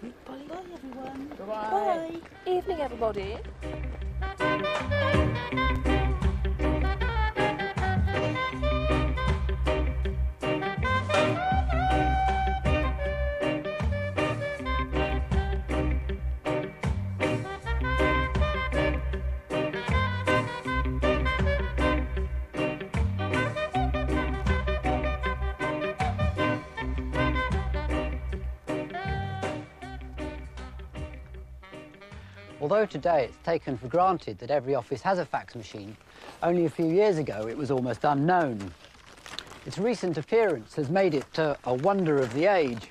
Bye everyone. Bye. Bye. Evening everybody. Although today it's taken for granted that every office has a fax machine, only a few years ago it was almost unknown. Its recent appearance has made it a wonder of the age,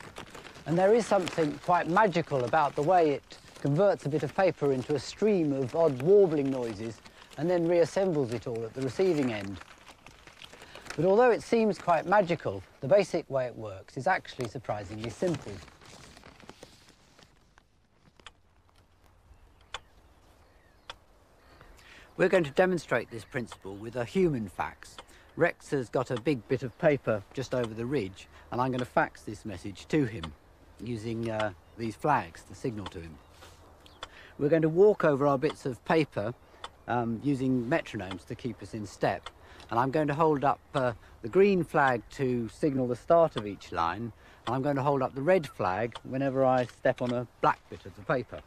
and there is something quite magical about the way it converts a bit of paper into a stream of odd warbling noises and then reassembles it all at the receiving end. But although it seems quite magical, the basic way it works is actually surprisingly simple. We're going to demonstrate this principle with a human fax. Rex has got a big bit of paper just over the ridge, and I'm going to fax this message to him using these flags to signal to him. We're going to walk over our bits of paper using metronomes to keep us in step. And I'm going to hold up the green flag to signal the start of each line, and I'm going to hold up the red flag whenever I step on a black bit of the paper.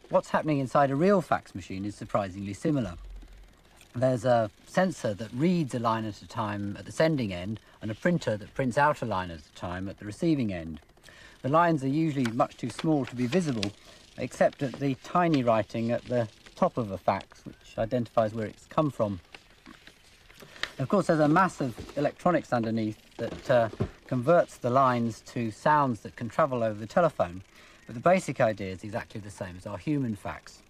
What's happening inside a real fax machine is surprisingly similar. There's a sensor that reads a line at a time at the sending end and a printer that prints out a line at a time at the receiving end. The lines are usually much too small to be visible, except at the tiny writing at the top of a fax, which identifies where it's come from. Of course, there's a mass of electronics underneath that converts the lines to sounds that can travel over the telephone. But the basic idea is exactly the same as our human fax.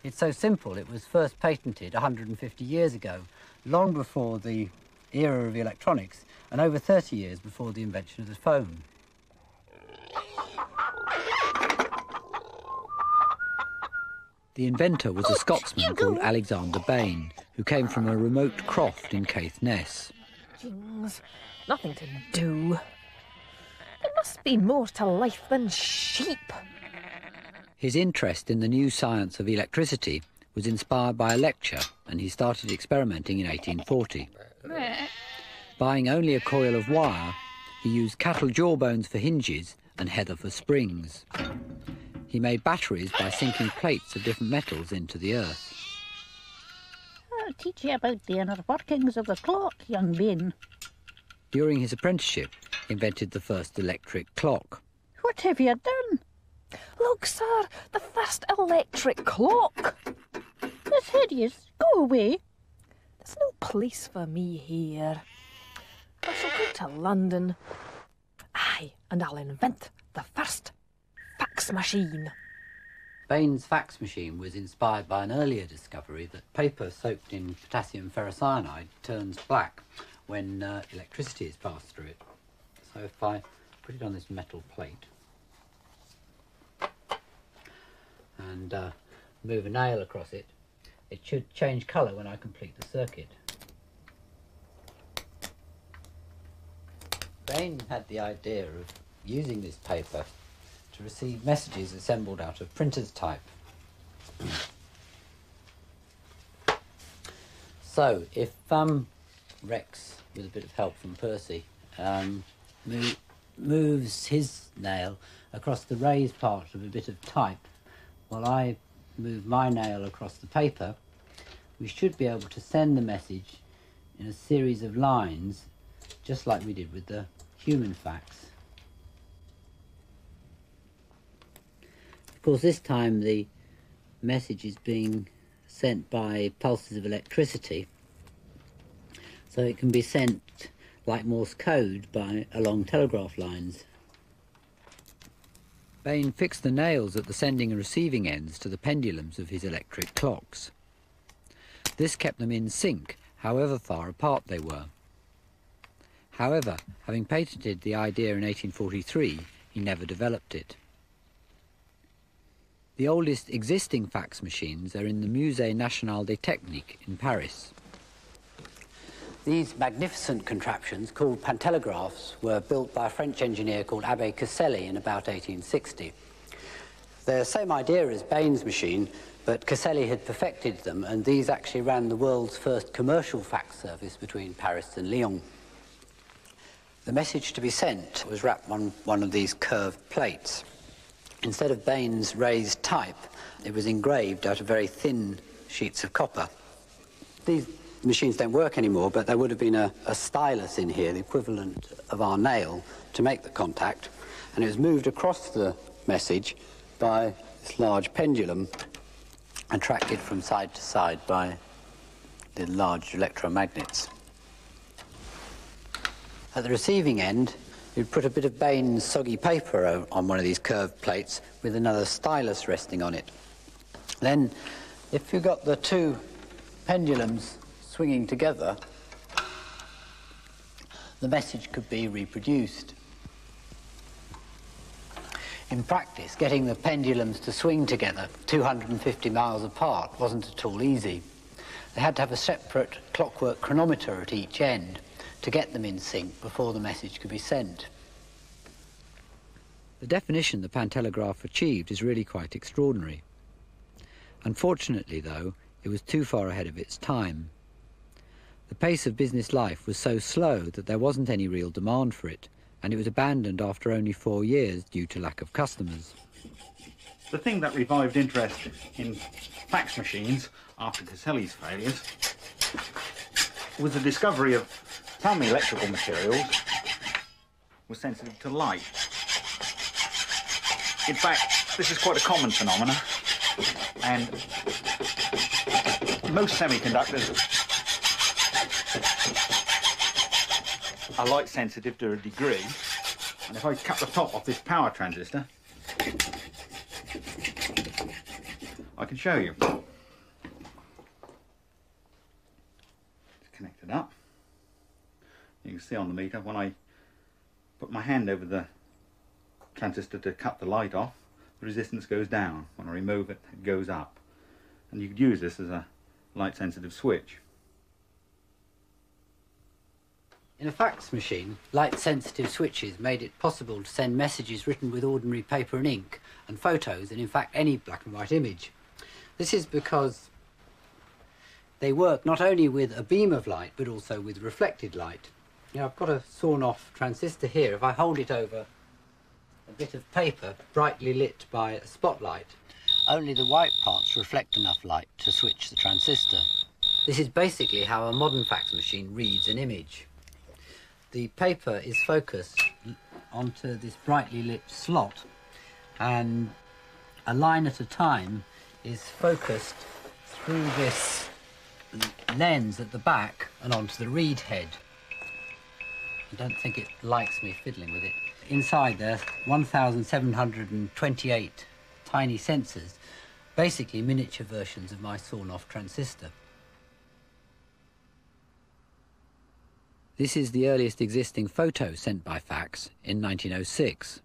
It's so simple, it was first patented 150 years ago, long before the era of electronics, and over 30 years before the invention of the phone. The inventor was a Scotsman called Alexander Bain, who came from a remote croft in Caithness. Jings, nothing to do. There must be more to life than sheep. His interest in the new science of electricity was inspired by a lecture, and he started experimenting in 1840. Buying only a coil of wire, he used cattle jawbones for hinges and heather for springs. He made batteries by sinking plates of different metals into the earth. I'll teach you about the inner workings of the clock, young Bain. During his apprenticeship, he invented the first electric clock. What have you done? Look, sir, the first electric clock. That's hideous. Go away. There's no place for me here. I shall go to London. Aye, and I'll invent the first fax machine. Bain's fax machine was inspired by an earlier discovery that paper soaked in potassium ferrocyanide turns black when electricity is passed through it. So if I put it on this metal plate and move a nail across it, it should change colour when I complete the circuit. Bain had the idea of using this paper to receive messages assembled out of printer's type. So if Rex, with a bit of help from Percy, moves his nail across the raised part of a bit of type, while I move my nail across the paper, we should be able to send the message in a series of lines, just like we did with the human fax. Of course, this time the message is being sent by pulses of electricity, so it can be sent like Morse code along telegraph lines. Bain fixed the nails at the sending and receiving ends to the pendulums of his electric clocks. This kept them in sync, however far apart they were. However, having patented the idea in 1843, he never developed it. The oldest existing fax machines are in the Musée National des Techniques in Paris. These magnificent contraptions, called pantelegraphs, were built by a French engineer called Abbé Caselli in about 1860. They're the same idea as Bain's machine, but Caselli had perfected them, and these actually ran the world's first commercial fax service between Paris and Lyon. The message to be sent was wrapped on one of these curved plates. Instead of Bain's raised type, it was engraved out of very thin sheets of copper. These machines don't work anymore, but there would have been a stylus in here, the equivalent of our nail, to make the contact, and it was moved across the message by this large pendulum, attracted from side to side by the large electromagnets. At the receiving end, you'd put a bit of Bain's soggy paper on one of these curved plates with another stylus resting on it. Then, if you got the two pendulums swinging together, the message could be reproduced. In practice, getting the pendulums to swing together 250 miles apart wasn't at all easy. They had to have a separate clockwork chronometer at each end to get them in sync before the message could be sent. The definition the pantelegraph achieved is really quite extraordinary. Unfortunately, though, it was too far ahead of its time. The pace of business life was so slow that there wasn't any real demand for it, and it was abandoned after only 4 years due to lack of customers. The thing that revived interest in fax machines after Caselli's failures was the discovery of how many electrical materials were sensitive to light. In fact, this is quite a common phenomenon, and most semiconductors are light sensitive to a degree, and if I cut the top off this power transistor, I can show you. It's connected up. You can see on the meter, when I put my hand over the transistor to cut the light off, the resistance goes down. When I remove it, it goes up. And you could use this as a light-sensitive switch. In a fax machine, light-sensitive switches made it possible to send messages written with ordinary paper and ink, and photos, and in fact any black and white image. This is because they work not only with a beam of light, but also with reflected light. You know, I've got a sawn-off transistor here. If I hold it over a bit of paper brightly lit by a spotlight, only the white parts reflect enough light to switch the transistor. This is basically how a modern fax machine reads an image. The paper is focused onto this brightly lit slot, and a line at a time is focused through this lens at the back and onto the read head. I don't think it likes me fiddling with it. Inside there, 1,728 tiny sensors, basically miniature versions of my sawn-off transistor. This is the earliest existing photo sent by fax in 1906.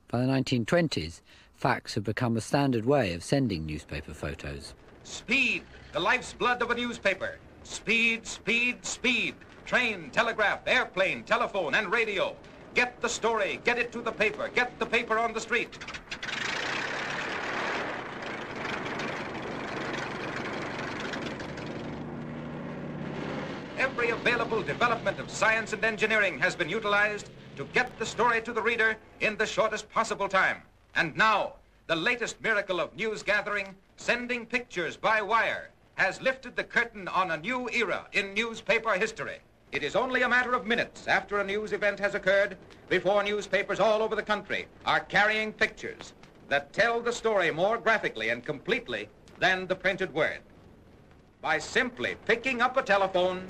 By the 1920s, fax had become a standard way of sending newspaper photos. Speed, the life's blood of a newspaper. Speed, speed, speed. Train, telegraph, airplane, telephone, and radio. Get the story, get it to the paper, get the paper on the street. Every available development of science and engineering has been utilized to get the story to the reader in the shortest possible time. And now, the latest miracle of news gathering, sending pictures by wire, has lifted the curtain on a new era in newspaper history. It is only a matter of minutes after a news event has occurred before newspapers all over the country are carrying pictures that tell the story more graphically and completely than the printed word by simply picking up a telephone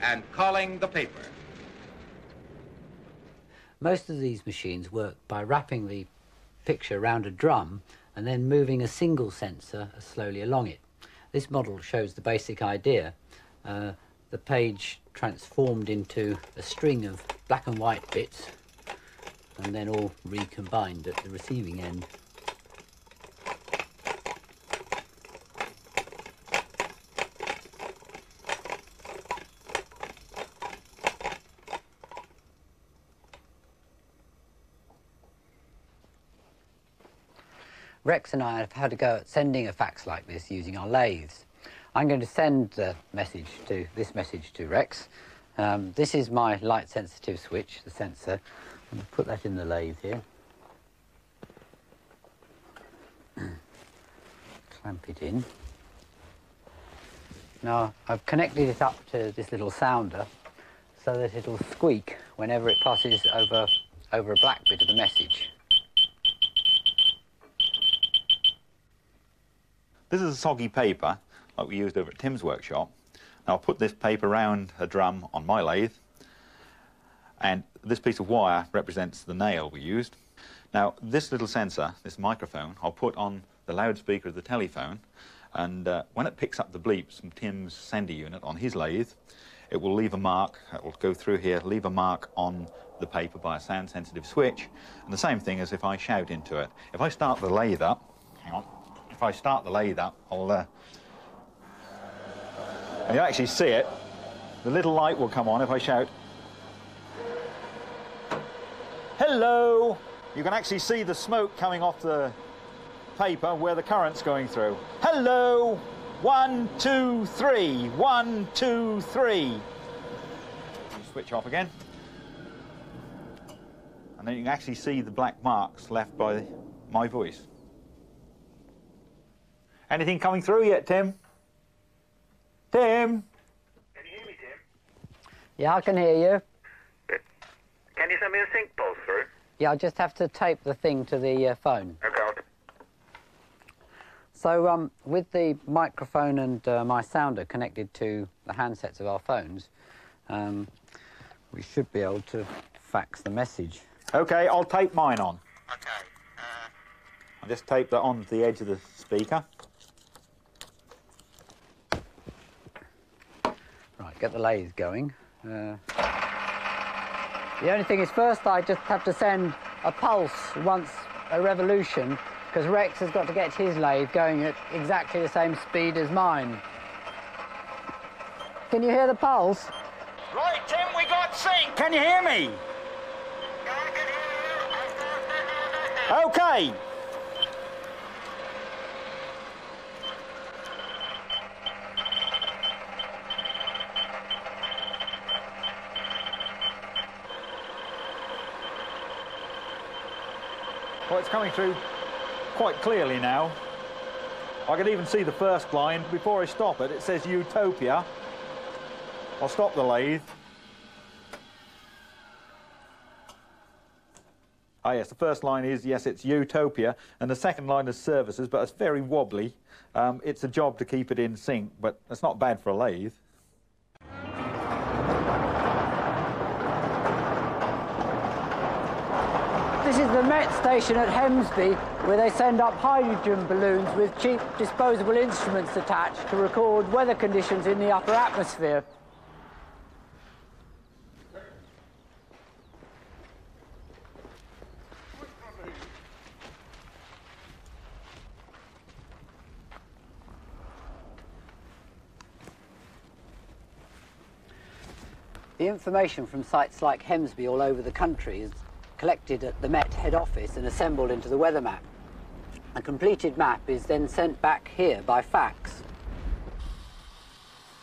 and calling the paper. Most of these machines work by wrapping the picture around a drum and then moving a single sensor slowly along it. This model shows the basic idea. The page transformed into a string of black and white bits and then all recombined at the receiving end. Rex and I have had a go at sending a fax like this using our lathes. I'm going to send this message to Rex. This is my light-sensitive switch, the sensor. I'm going to put that in the lathe here. Clamp it in. Now, I've connected it up to this little sounder so that it'll squeak whenever it passes over a black bit of the message. This is a soggy paper, like we used over at Tim's workshop. Now I'll put this paper around a drum on my lathe, and this piece of wire represents the nail we used. Now this little sensor, this microphone, I'll put on the loudspeaker of the telephone, and when it picks up the bleeps from Tim's sender unit on his lathe, it will leave a mark, it will go through here, leave a mark on the paper by a sound-sensitive switch, and the same thing as if I shout into it. If I start the lathe up, hang on, if I start the lathe up, and you actually see it, the little light will come on if I shout, "Hello!" You can actually see the smoke coming off the paper where the current's going through. "Hello! 1, 2, 3, 1, 2, 3. Switch off again. And then you can actually see the black marks left by my voice. Anything coming through yet, Tim? Tim? Can you hear me, Tim? Yeah, I can hear you. Can you send me a sync pulse through? Yeah, I just have to tape the thing to the phone. Okay. So with the microphone and my sounder connected to the handsets of our phones, we should be able to fax the message. Okay, I'll tape mine on. Okay. I'll just tape that on the edge of the speaker. Right, get the lathe going. The only thing is, first I just have to send a pulse once a revolution, because Rex has got to get his lathe going at exactly the same speed as mine. Can you hear the pulse? Right, Tim, we got sync. Can you hear me? Okay. Well, it's coming through quite clearly now. I can even see the first line. Before I stop it, it says Utopia. I'll stop the lathe. Ah, yes, the first line is, yes, it's Utopia, and the second line is services, but it's very wobbly. It's a job to keep it in sync, but it's not bad for a lathe. This is the Met station at Hemsby, where they send up hydrogen balloons with cheap disposable instruments attached to record weather conditions in the upper atmosphere. The information from sites like Hemsby all over the country is collected at the Met head office and assembled into the weather map. A completed map is then sent back here by fax.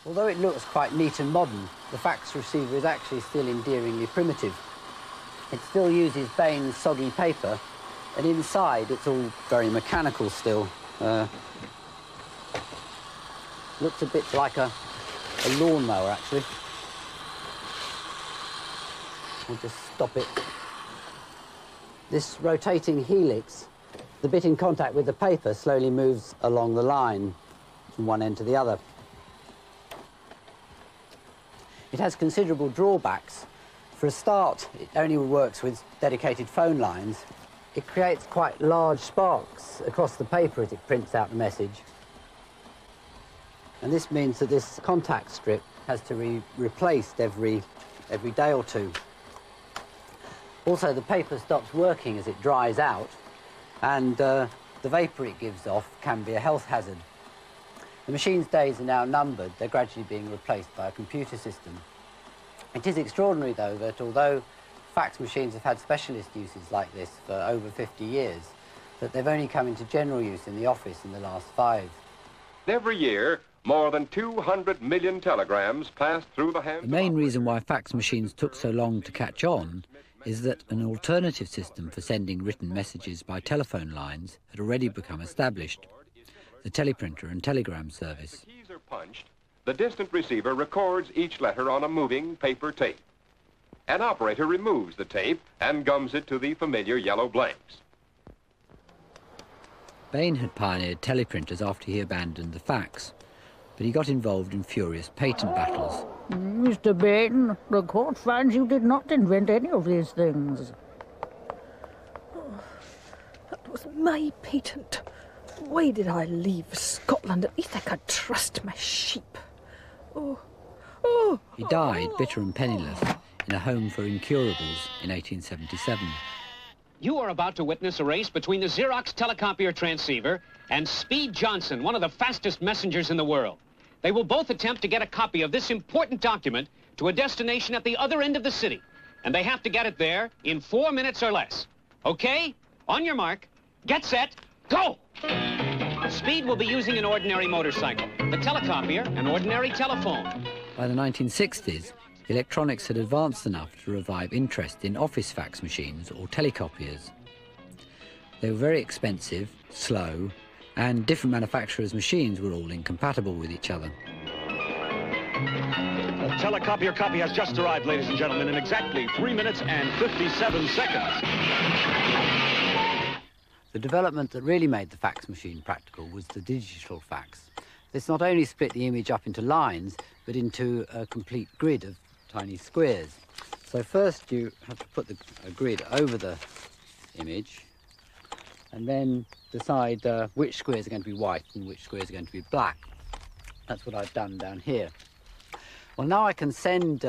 Although it looks quite neat and modern, the fax receiver is actually still endearingly primitive. It still uses Bain's soggy paper, and inside it's all very mechanical still. Looks a bit like a lawnmower, actually. We'll just stop it. This rotating helix, the bit in contact with the paper, slowly moves along the line. from one end to the other. It has considerable drawbacks. For a start, it only works with dedicated phone lines. It creates quite large sparks across the paper as it prints out the message. And this means that this contact strip has to be replaced every day or two. Also, the paper stops working as it dries out, and the vapour it gives off can be a health hazard. The machine's days are now numbered. They're gradually being replaced by a computer system. It is extraordinary, though, that although fax machines have had specialist uses like this for over 50 years, that they've only come into general use in the office in the last 5. Every year, more than 200 million telegrams pass through the hands. The main reason why fax machines took so long to catch on is that an alternative system for sending written messages by telephone lines had already become established, the teleprinter and telegram service. The keys are punched. The distant receiver records each letter on a moving paper tape. An operator removes the tape and gums it to the familiar yellow blanks. Bain had pioneered teleprinters after he abandoned the fax, but he got involved in furious patent battles. Mr. Bain, the court finds you did not invent any of these things. That was my patent. Why did I leave Scotland? At least I could trust my sheep. He died, bitter and penniless, in a home for incurables in 1877. You are about to witness a race between the Xerox telecopier transceiver and Speed Johnson, one of the fastest messengers in the world. They will both attempt to get a copy of this important document to a destination at the other end of the city. And they have to get it there in 4 minutes or less. Okay? On your mark, get set, go! Speed will be using an ordinary motorcycle. The telecopier, an ordinary telephone. By the 1960s, electronics had advanced enough to revive interest in office fax machines or telecopiers. They were very expensive, slow, and different manufacturers' machines were all incompatible with each other. The telecopier copy has just arrived, ladies and gentlemen, in exactly 3 minutes and 57 seconds. The development that really made the fax machine practical was the digital fax. This not only split the image up into lines, but into a complete grid of tiny squares. So first you have to put a grid over the image, and then decide which squares are going to be white and which squares are going to be black. That's what I've done down here. Well, now I can send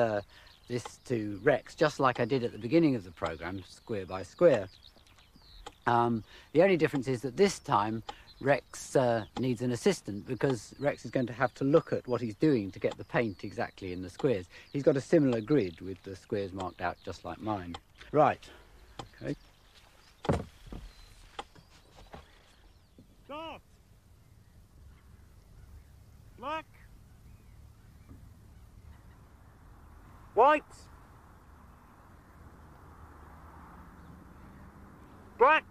this to Rex just like I did at the beginning of the programme, square by square. The only difference is that this time Rex needs an assistant, because Rex is going to have to look at what he's doing to get the paint exactly in the squares. He's got a similar grid with the squares marked out just like mine. Right, okay. Start. Black. White. Black.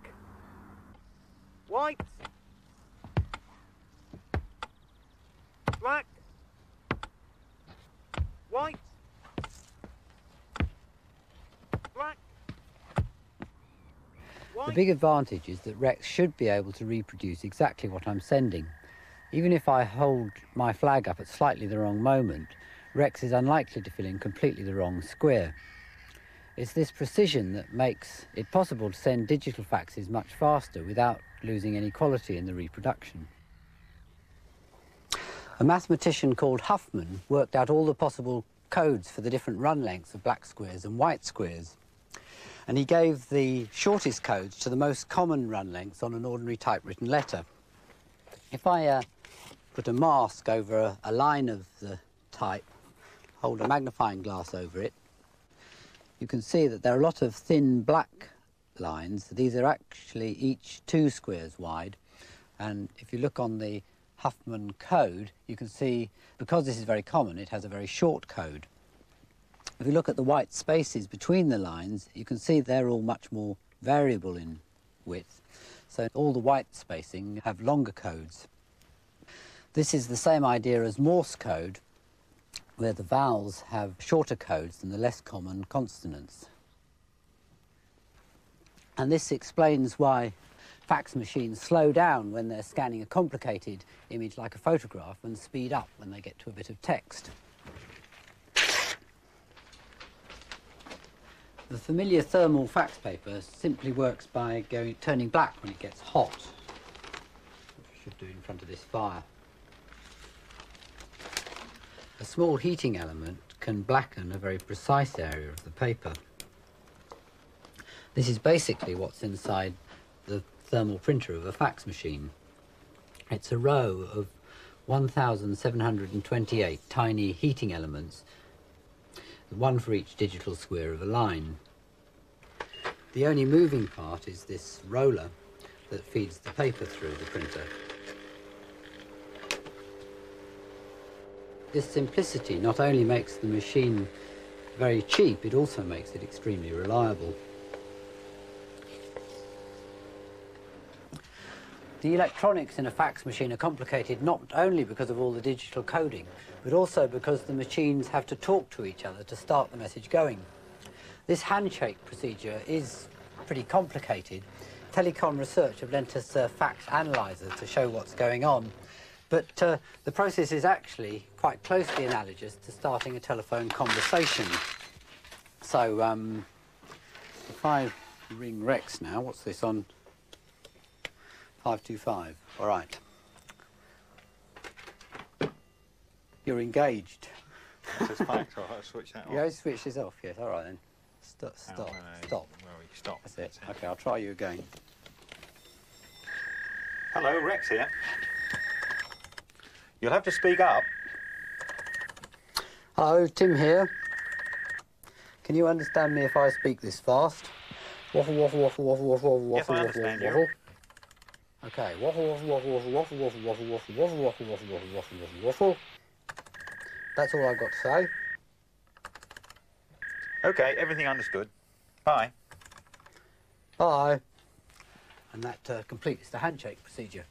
White. Black. White. Black. The big advantage is that Rex should be able to reproduce exactly what I'm sending. Even if I hold my flag up at slightly the wrong moment, Rex is unlikely to fill in completely the wrong square. It's this precision that makes it possible to send digital faxes much faster without losing any quality in the reproduction. A mathematician called Huffman worked out all the possible codes for the different run lengths of black squares and white squares. And he gave the shortest codes to the most common run lengths on an ordinary typewritten letter. If I put a mask over a line of the type, hold a magnifying glass over it, you can see that there are a lot of thin black lines. These are actually each 2 squares wide. And if you look on the Huffman code, you can see, because this is very common, it has a very short code. If you look at the white spaces between the lines, you can see they're all much more variable in width. So all the white spacing have longer codes. This is the same idea as Morse code, where the vowels have shorter codes than the less common consonants. And this explains why fax machines slow down when they're scanning a complicated image like a photograph and speed up when they get to a bit of text. The familiar thermal fax paper simply works by turning black when it gets hot, which we should do in front of this fire. A small heating element can blacken a very precise area of the paper. This is basically what's inside the thermal printer of a fax machine. It's a row of 1,728 tiny heating elements, one for each digital square of a line. The only moving part is this roller that feeds the paper through the printer. This simplicity not only makes the machine very cheap, it also makes it extremely reliable. The electronics in a fax machine are complicated not only because of all the digital coding, but also because the machines have to talk to each other to start the message going. This handshake procedure is pretty complicated. Telecom research have lent us a fax analyzer to show what's going on, but the process is actually quite closely analogous to starting a telephone conversation. So if I ring Rex now, what's this on? 525, all right. You're engaged. It's fax, I'll switch that off. Yeah, switch this off, yes, all right then. Stop. Well, you stop. That's it. Okay, I'll try you again. Hello, Rex here. You'll have to speak up. Hello, Tim here. Can you understand me if I speak this fast? Waffle, waffle, waffle, waffle, waffle, waffle, Yes, I waffle, understand waffle. you. Okay, waffle, waffle, waffle, waffle, waffle, waffle, waffle, waffle, waffle, waffle, waffle, waffle, waffle, waffle, waffle. That's all I've got to say. Okay, everything understood. Bye. Bye. And that completes the handshake procedure.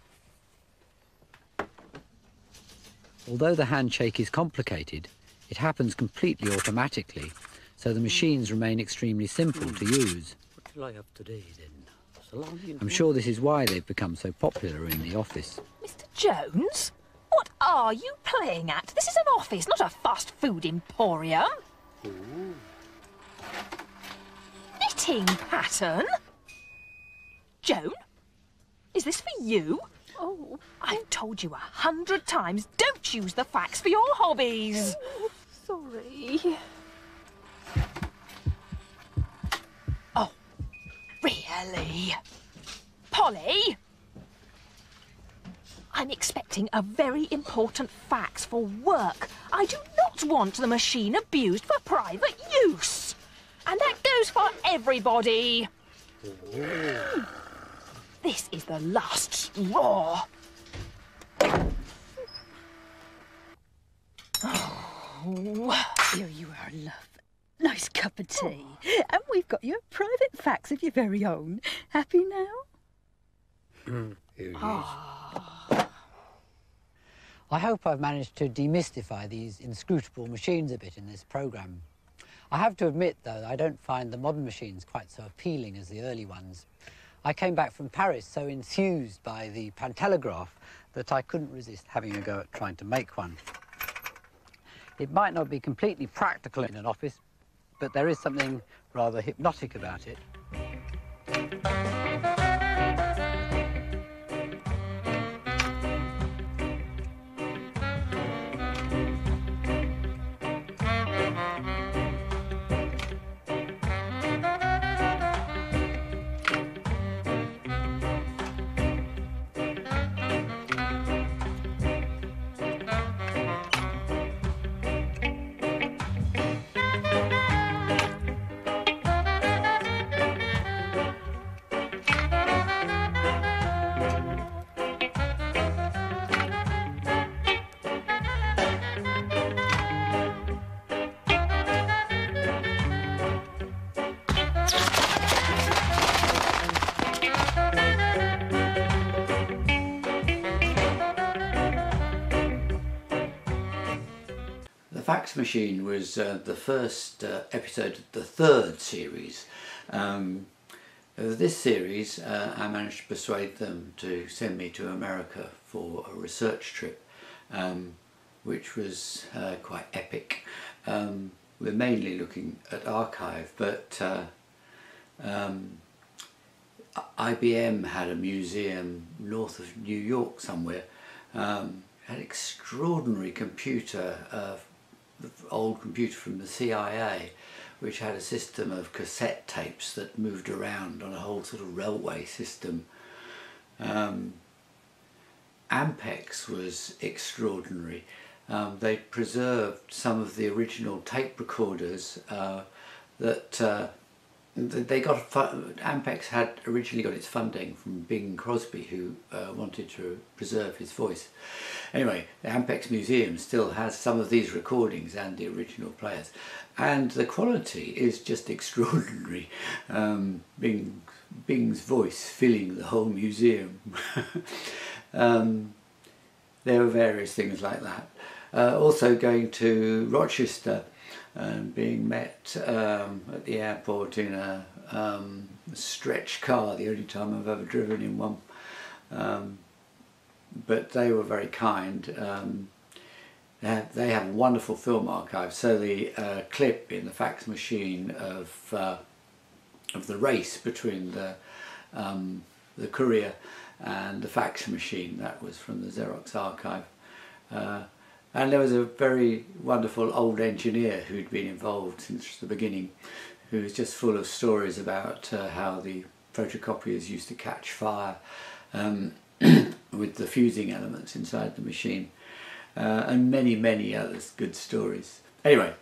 Although the handshake is complicated, it happens completely automatically, so the machines remain extremely simple to use. What shall I have today then? I'm sure this is why they've become so popular in the office. Mr. Jones? What are you playing at? This is an office, not a fast food emporium. Ooh. Knitting pattern? Joan? Is this for you? Oh. I've told you 100 times, don't use the fax for your hobbies. Oh, sorry. Oh, really? Polly? I'm expecting a very important fax for work. I do not want the machine abused for private use. And that goes for everybody. Ooh. This is the last straw. Oh. Here you are, love. Nice cup of tea. And we've got you a private fax of your very own. Happy now? Here he is. I hope I've managed to demystify these inscrutable machines a bit in this programme. I have to admit, though, I don't find the modern machines quite so appealing as the early ones. I came back from Paris so enthused by the pantelegraph that I couldn't resist having a go at trying to make one. It might not be completely practical in an office, but there is something rather hypnotic about it. The fax machine was the first episode of the third series. This series, I managed to persuade them to send me to America for a research trip, which was quite epic. We're mainly looking at archive, but IBM had a museum north of New York somewhere, had an extraordinary computer, old computer from the CIA, which had a system of cassette tapes that moved around on a whole sort of railway system. Ampex was extraordinary. They preserved some of the original tape recorders that they got. Ampex had originally got its funding from Bing Crosby, who wanted to preserve his voice. Anyway, the Ampex Museum still has some of these recordings and the original players, and the quality is just extraordinary. Bing's voice filling the whole museum. There were various things like that. Also going to Rochester and being met at the airport in a stretch car, the only time I've ever driven in one. But they were very kind. They have a wonderful film archive, so the clip in the fax machine of the race between the courier and the fax machine, that was from the Xerox archive. And there was a very wonderful old engineer who'd been involved since the beginning, who was just full of stories about how the photocopiers used to catch fire with the fusing elements inside the machine, and many, many others good stories. Anyway,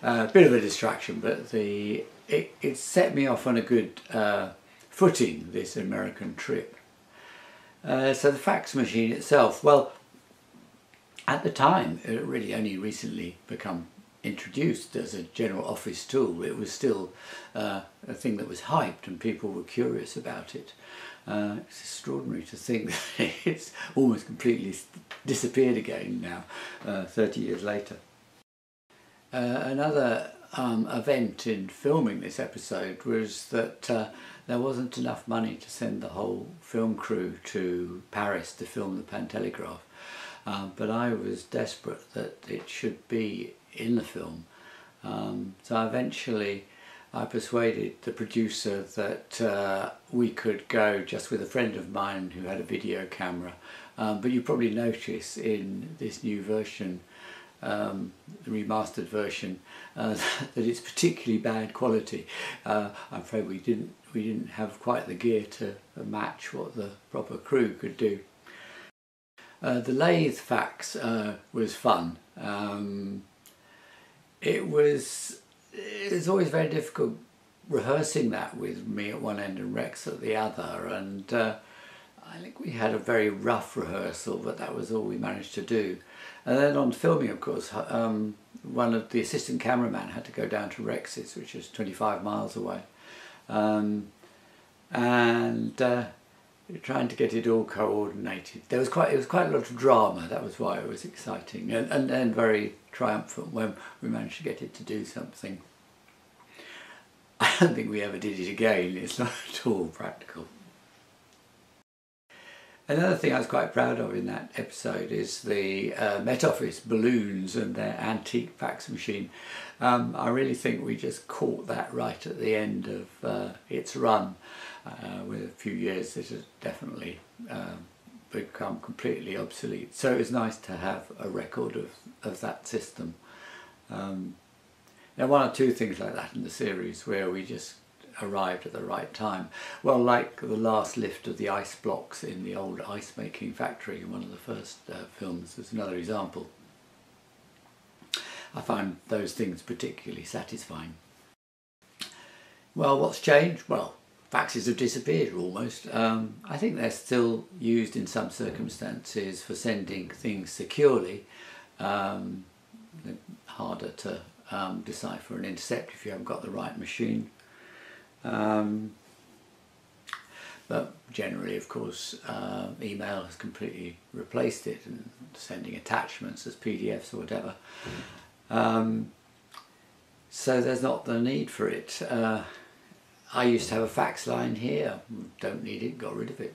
a bit of a distraction, but it set me off on a good footing, this American trip. So the fax machine itself, well, at the time, it really only recently become introduced as a general office tool. It was still a thing that was hyped and people were curious about it. It's extraordinary to think that it's almost completely disappeared again now, 30 years later. Another event in filming this episode was that there wasn't enough money to send the whole film crew to Paris to film the Pantelegraph. But I was desperate that it should be in the film. So eventually I persuaded the producer that we could go just with a friend of mine who had a video camera. But you probably notice in this new version, the remastered version, that it's particularly bad quality. I'm afraid we didn't have quite the gear to match what the proper crew could do. The lathe fax was fun. It was always very difficult rehearsing that with me at one end and Rex at the other, and I think we had a very rough rehearsal, but that was all we managed to do. And then on filming, of course, one of the assistant cameraman had to go down to Rex's, which is 25 miles away, and trying to get it all coordinated. It was quite a lot of drama. That was why it was exciting, and very triumphant when we managed to get it to do something. I don't think we ever did it again. It's not at all practical. Another thing I was quite proud of in that episode is the Met Office balloons and their antique fax machine. I really think we just caught that right at the end of its run. With a few years it has definitely become completely obsolete. So it was nice to have a record of that system. There are one or two things like that in the series where we just arrived at the right time. Well, like the last lift of the ice blocks in the old ice making factory in one of the first films is another example. I find those things particularly satisfying. Well, what's changed? Well, faxes have disappeared almost. I think they're still used in some circumstances for sending things securely. Harder to decipher and intercept if you haven't got the right machine. But generally, of course, email has completely replaced it, and sending attachments as PDFs or whatever. So there's not the need for it. I used to have a fax line here. Don't need it, got rid of it.